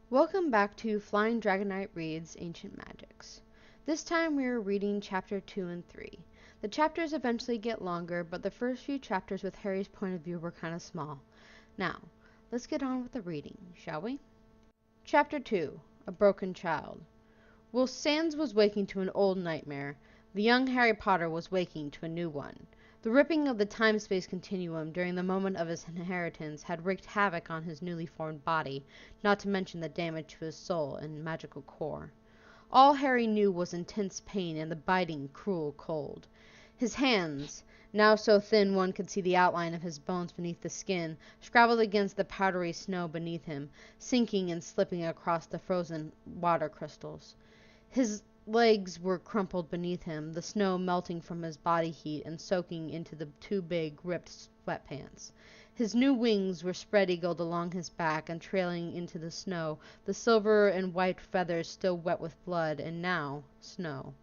Welcome back to Flying Dragon Knight Reads Ancient Magics. This time we are reading Chapter 2 and 3. The chapters eventually get longer, but the first few chapters with Harry's point of view were kind of small. Now, let's get on with the reading, shall we? Chapter 2. A Broken Child. While Sans was waking to an old nightmare, the young Harry Potter was waking to a new one. The ripping of the time-space continuum during the moment of his inheritance had wreaked havoc on his newly formed body, not to mention the damage to his soul and magical core. All Harry knew was intense pain and the biting, cruel cold. His hands, now so thin one could see the outline of his bones beneath the skin, scrabbled against the powdery snow beneath him, sinking and slipping across the frozen water crystals. His legs were crumpled beneath him, the snow melting from his body heat and soaking into the two big, ripped sweatpants. His new wings were spread-eagled along his back and trailing into the snow, the silver and white feathers still wet with blood, and now snow.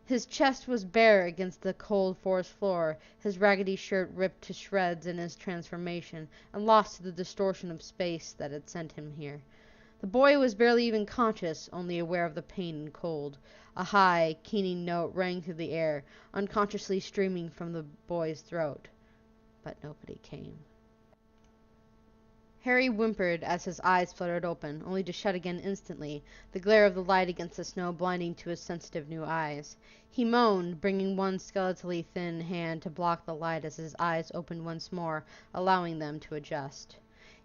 His chest was bare against the cold forest floor, his raggedy shirt ripped to shreds in his transformation, and lost to the distortion of space that had sent him here. The boy was barely even conscious, only aware of the pain and cold. A high, keening note rang through the air, unconsciously streaming from the boy's throat. But nobody came. Harry whimpered as his eyes fluttered open, only to shut again instantly, the glare of the light against the snow blinding to his sensitive new eyes. He moaned, bringing one skeletally thin hand to block the light as his eyes opened once more, allowing them to adjust.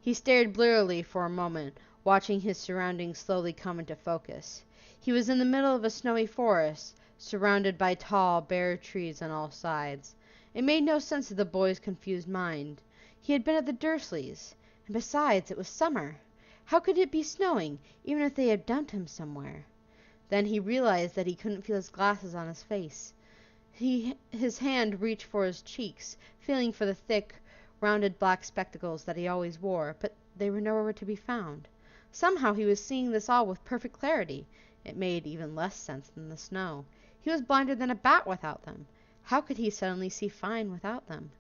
He stared blearily for a moment, watching his surroundings slowly come into focus. He was in the middle of a snowy forest, surrounded by tall, bare trees on all sides. It made no sense to the boy's confused mind. He had been at the Dursleys, and besides, it was summer. How could it be snowing, even if they had dumped him somewhere? Then he realized that he couldn't feel his glasses on his face. His hand reached for his cheeks, feeling for the thick, rounded black spectacles that he always wore, but they were nowhere to be found. Somehow he was seeing this all with perfect clarity. It made even less sense than the snow. He was blinder than a bat without them. How could he suddenly see fine without them?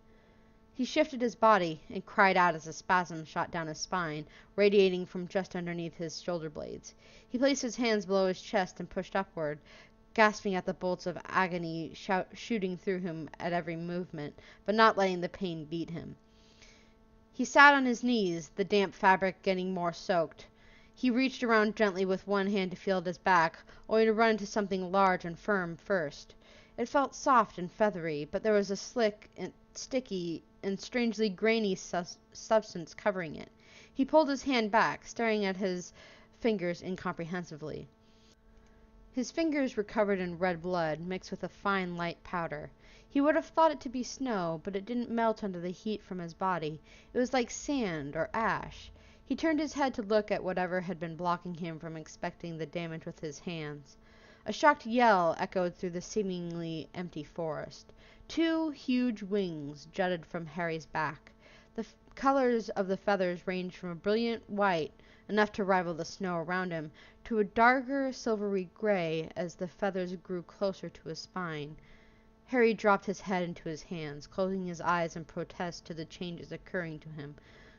He shifted his body and cried out as a spasm shot down his spine, radiating from just underneath his shoulder blades. He placed his hands below his chest and pushed upward, gasping at the bolts of agony shooting through him at every movement, but not letting the pain beat him. He sat on his knees, the damp fabric getting more soaked. He reached around gently with one hand to feel at his back, only to run into something large and firm first. It felt soft and feathery, but there was a slick and sticky and strangely grainy substance covering it. He pulled his hand back, staring at his fingers incomprehensively. His fingers were covered in red blood, mixed with a fine light powder. He would have thought it to be snow, but it didn't melt under the heat from his body. It was like sand or ash. He turned his head to look at whatever had been blocking him from inspecting the damage with his hands. A shocked yell echoed through the seemingly empty forest. Two huge wings jutted from Harry's back. The colors of the feathers ranged from a brilliant white, enough to rival the snow around him, to a darker silvery gray as the feathers grew closer to his spine. Harry dropped his head into his hands, closing his eyes in protest to the changes occurring to him.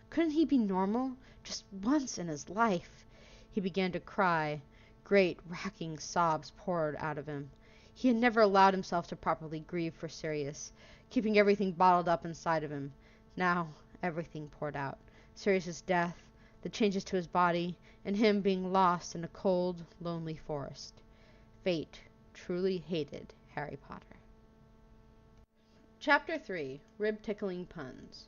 Couldn't he be normal? Just once in his life. He began to cry. Great, racking sobs poured out of him. He had never allowed himself to properly grieve for Sirius, keeping everything bottled up inside of him. Now everything poured out. Sirius's death, the changes to his body, and him being lost in a cold, lonely forest. Fate truly hated Harry Potter. Chapter 3. Rib-tickling puns.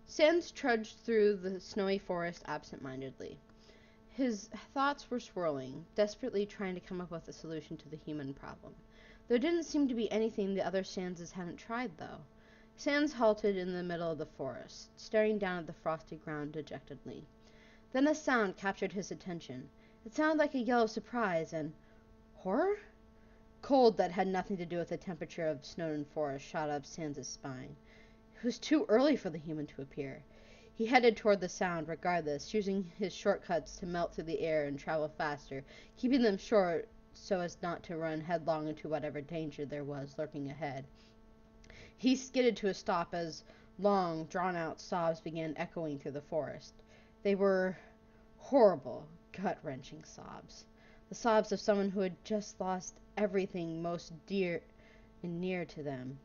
Sans trudged through the snowy forest absent-mindedly. His thoughts were swirling, desperately trying to come up with a solution to the human problem. There didn't seem to be anything the other Sanses hadn't tried, though. Sans halted in the middle of the forest, staring down at the frosty ground dejectedly. Then a sound captured his attention. It sounded like a yell of surprise and horror. Cold that had nothing to do with the temperature of Snowdon Forest shot up Sans's spine. It was too early for the human to appear. He headed toward the sound regardless, using his shortcuts to melt through the air and travel faster, keeping them short so as not to run headlong into whatever danger there was lurking ahead. He skidded to a stop as long, drawn-out sobs began echoing through the forest. They were horrible, gut-wrenching sobs. The sobs of someone who had just lost everything most dear and near to them.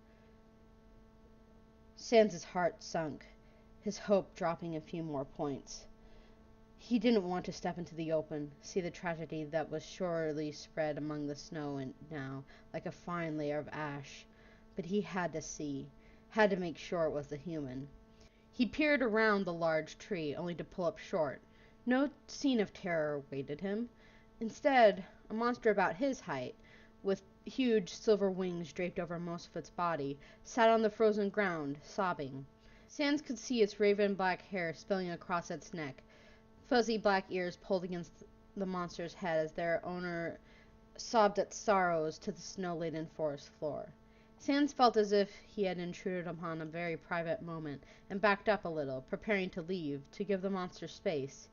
Sans' heart sunk, his hope dropping a few more points. He didn't want to step into the open, see the tragedy that was surely spread among the snow and now, like a fine layer of ash. But he had to see, had to make sure it was the human. He peered around the large tree, only to pull up short. No scene of terror awaited him. Instead, a monster about his height, with huge silver wings draped over most of its body, sat on the frozen ground, sobbing. Sans could see its raven-black hair spilling across its neck, fuzzy black ears pulled against the monster's head as their owner sobbed its sorrows to the snow-laden forest floor. Sans felt as if he had intruded upon a very private moment, and backed up a little, preparing to leave, to give the monster space.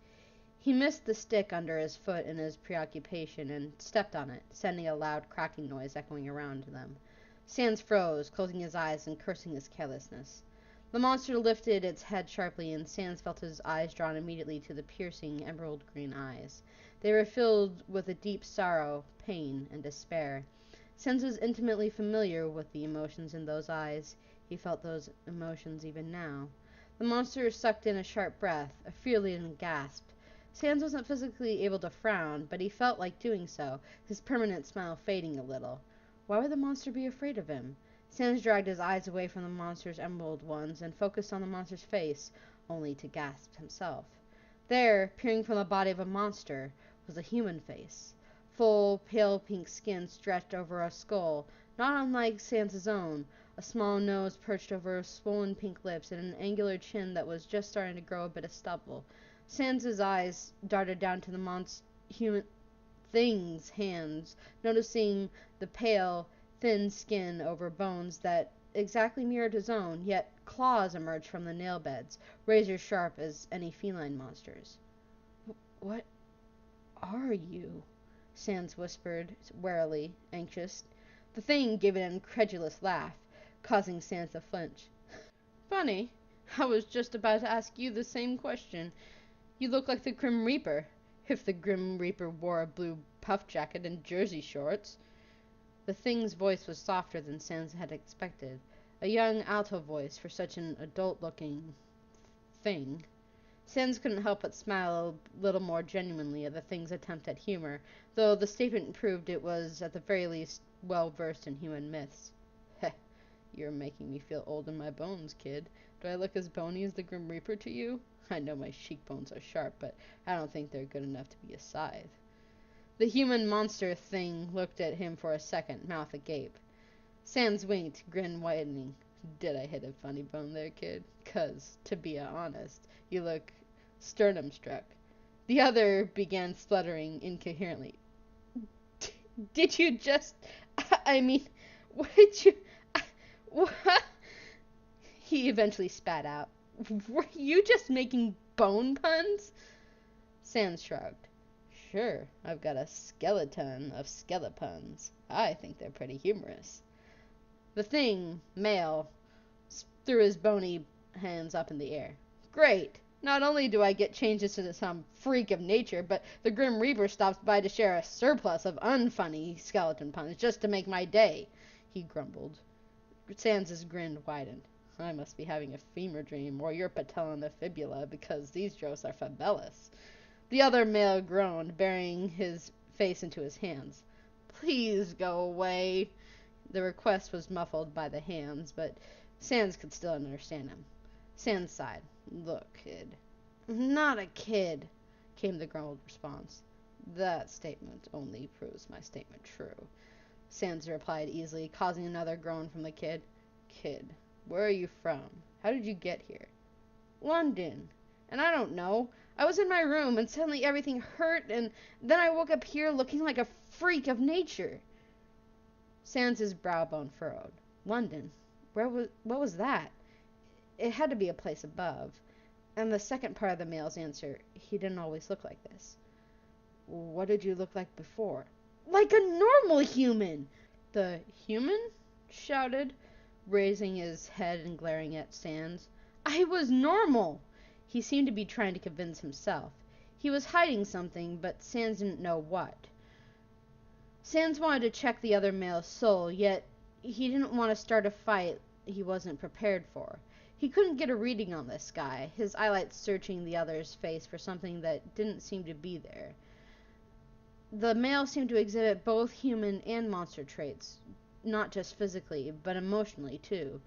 He missed the stick under his foot in his preoccupation, and stepped on it, sending a loud cracking noise echoing around them. Sans froze, closing his eyes and cursing his carelessness. The monster lifted its head sharply, and Sans felt his eyes drawn immediately to the piercing emerald-green eyes. They were filled with a deep sorrow, pain, and despair. Sans was intimately familiar with the emotions in those eyes. He felt those emotions even now. The monster sucked in a sharp breath, a fear-laden gasp. Sans wasn't physically able to frown, but he felt like doing so, his permanent smile fading a little. Why would the monster be afraid of him? Sans dragged his eyes away from the monster's emerald ones and focused on the monster's face, only to gasp himself. There, peering from the body of a monster, was a human face. Full, pale pink skin stretched over a skull, not unlike Sans' own, a small nose perched over swollen pink lips, and an angular chin that was just starting to grow a bit of stubble. Sans' eyes darted down to the human thing's hands, noticing the pale, thin skin over bones that exactly mirrored his own, yet claws emerged from the nail beds, razor sharp as any feline monster's. "What are you?" Sans whispered, warily, anxious. The thing gave an incredulous laugh, causing Sans to flinch. "Funny. I was just about to ask you the same question. You look like the Grim Reaper, if the Grim Reaper wore a blue puff jacket and jersey shorts." The thing's voice was softer than Sans had expected, a young alto voice for such an adult-looking thing. Sans couldn't help but smile a little more genuinely at the thing's attempt at humor, though the statement proved it was, at the very least, well-versed in human myths. "Heh, you're making me feel old in my bones, kid. Do I look as bony as the Grim Reaper to you? I know my cheekbones are sharp, but I don't think they're good enough to be a scythe." The human monster thing looked at him for a second, mouth agape. Sans winked, grin widening. "Did I hit a funny bone there, kid? 'Cause, to be honest, you look sternum-struck." The other began spluttering incoherently. "Did you just... I mean, what did you... What?" He eventually spat out. "Were you just making bone puns?" Sans shrugged. "Sure, I've got a skeleton of skelepuns. I think they're pretty humorous." The thing, male, threw his bony hands up in the air. "Great! Not only do I get changed into some freak of nature, but the Grim Reaper stops by to share a surplus of unfunny skeleton puns just to make my day," he grumbled. Sans' grin widened. "I must be having a femur dream, or your patella and the fibula, because these jokes are fabulous." The other male groaned, burying his face into his hands. "Please go away." The request was muffled by the hands, but Sans could still understand him. Sans sighed. "Look, kid." "Not a kid," came the grumbled response. "That statement only proves my statement true," Sans replied easily, causing another groan from the kid. "Kid, where are you from? How did you get here?" "London. And I don't know. I was in my room, and suddenly everything hurt, and then I woke up here looking like a freak of nature." Sans' brow bone furrowed. London? What was that? It had to be a place above. And the second part of the male's answer, he didn't always look like this. "What did you look like before?" "Like a normal human!" "The human?" shouted, raising his head and glaring at Sans. "I was normal!" He seemed to be trying to convince himself. He was hiding something, but Sans didn't know what. Sans wanted to check the other male's soul, yet he didn't want to start a fight he wasn't prepared for. He couldn't get a reading on this guy, his eyelights searching the other's face for something that didn't seem to be there. The male seemed to exhibit both human and monster traits, not just physically, but emotionally too.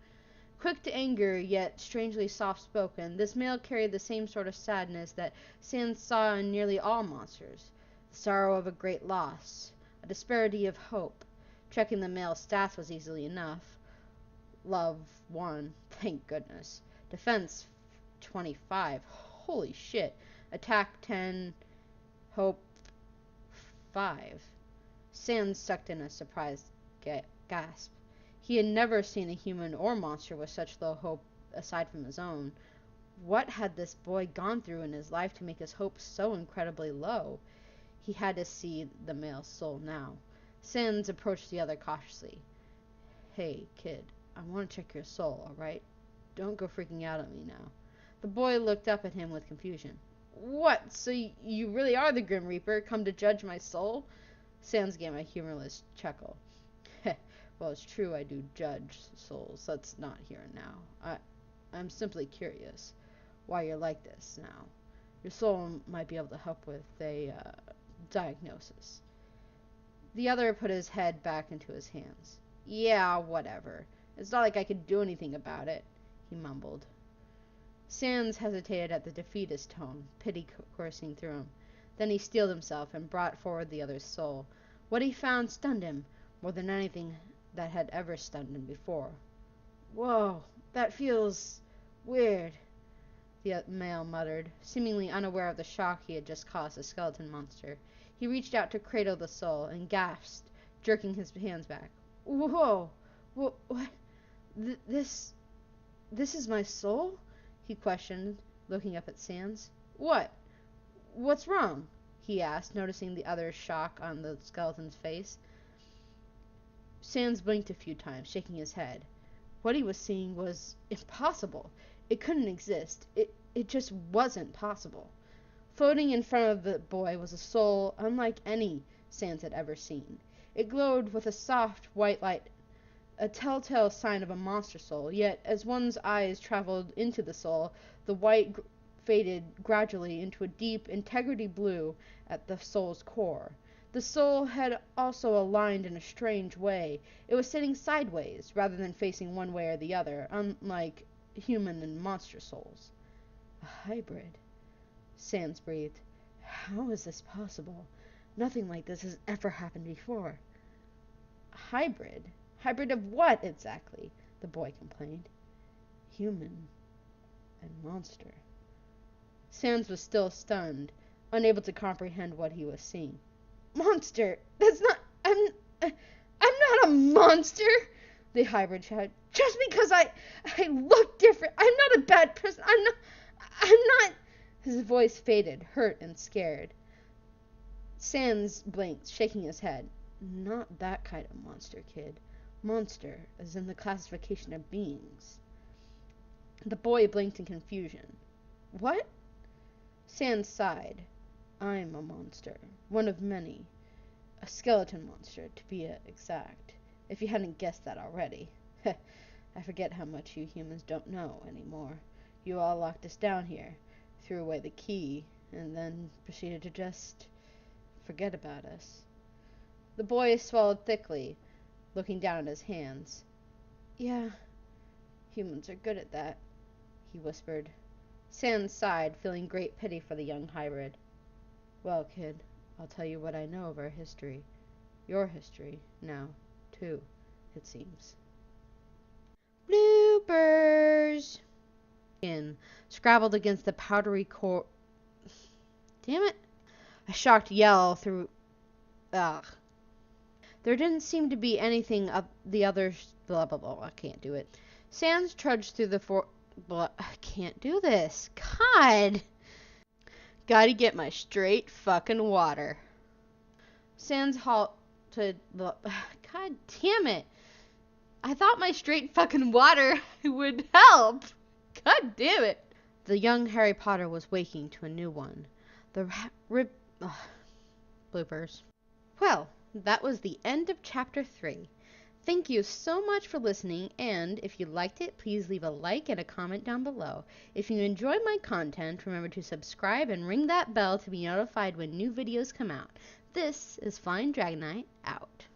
Quick to anger, yet strangely soft-spoken, this male carried the same sort of sadness that Sans saw in nearly all monsters. The sorrow of a great loss, a disparity of hope. Checking the male's stats was easily enough. Love 1, thank goodness. Defense 25, holy shit. Attack 10, hope 5. Sans sucked in a surprised gasp. He had never seen a human or monster with such low hope aside from his own. What had this boy gone through in his life to make his hopes so incredibly low? He had to see the male's soul now. Sans approached the other cautiously. Hey, kid, I want to check your soul, all right? Don't go freaking out at me now. The boy looked up at him with confusion. What? So you really are the Grim Reaper, come to judge my soul? Sans gave a humorless chuckle. Well, it's true I do judge souls. That's not here and now. I'm simply curious why you're like this now. Your soul might be able to help with a diagnosis. The other put his head back into his hands. Yeah, whatever. It's not like I could do anything about it, he mumbled. Sans hesitated at the defeatist tone, pity coursing through him. Then he steeled himself and brought forward the other's soul. What he found stunned him more than anything that had ever stunned him before. Whoa, that feels weird, the male muttered, seemingly unaware of the shock he had just caused the skeleton monster. He reached out to cradle the soul and gasped, jerking his hands back. Whoa, what? This is my soul? He questioned, looking up at Sans. What? What's wrong? He asked, noticing the other's shock on the skeleton's face. Sans blinked a few times, shaking his head. What he was seeing was impossible. It couldn't exist. It just wasn't possible. Floating in front of the boy was a soul unlike any Sans had ever seen. It glowed with a soft white light, a telltale sign of a monster soul, yet as one's eyes traveled into the soul, the white faded gradually into a deep integrity blue at the soul's core. The soul had also aligned in a strange way. It was sitting sideways, rather than facing one way or the other, unlike human and monster souls. A hybrid, Sans breathed. How is this possible? Nothing like this has ever happened before. Hybrid? Hybrid of what, exactly? The boy complained. Human and monster. Sans was still stunned, unable to comprehend what he was seeing. Monster! That's not... I'm not a monster! The hybrid shouted. Just because I look different. I'm not a bad person. I'm not... His voice faded, hurt and scared. Sans blinked, shaking his head. Not that kind of monster, kid. Monster, as in the classification of beings. The boy blinked in confusion. What? Sans sighed. I'm a monster. One of many. A skeleton monster, to be exact. If you hadn't guessed that already. I forget how much you humans don't know anymore. You all locked us down here, threw away the key, and then proceeded to just forget about us. The boy swallowed thickly, looking down at his hands. Yeah, humans are good at that, he whispered. Sans sighed, feeling great pity for the young hybrid. Well, kid, I'll tell you what I know of our history. Your history, now, too, it seems. Bloopers! Scrabbled against the powdery core. Damn it! A shocked yell through. Ugh. There didn't seem to be anything up the others. Blah blah blah. I can't do it. Sans trudged through the I can't do this. God! Gotta get my straight fucking water. Sans halted. God damn it! I thought my straight fucking water would help. God damn it! The young Harry Potter was waking to a new one. The bloopers. Well, that was the end of chapter 3. Thank you so much for listening, and if you liked it, please leave a like and a comment down below. If you enjoyed my content, remember to subscribe and ring that bell to be notified when new videos come out. This is Flying Dragonite, out.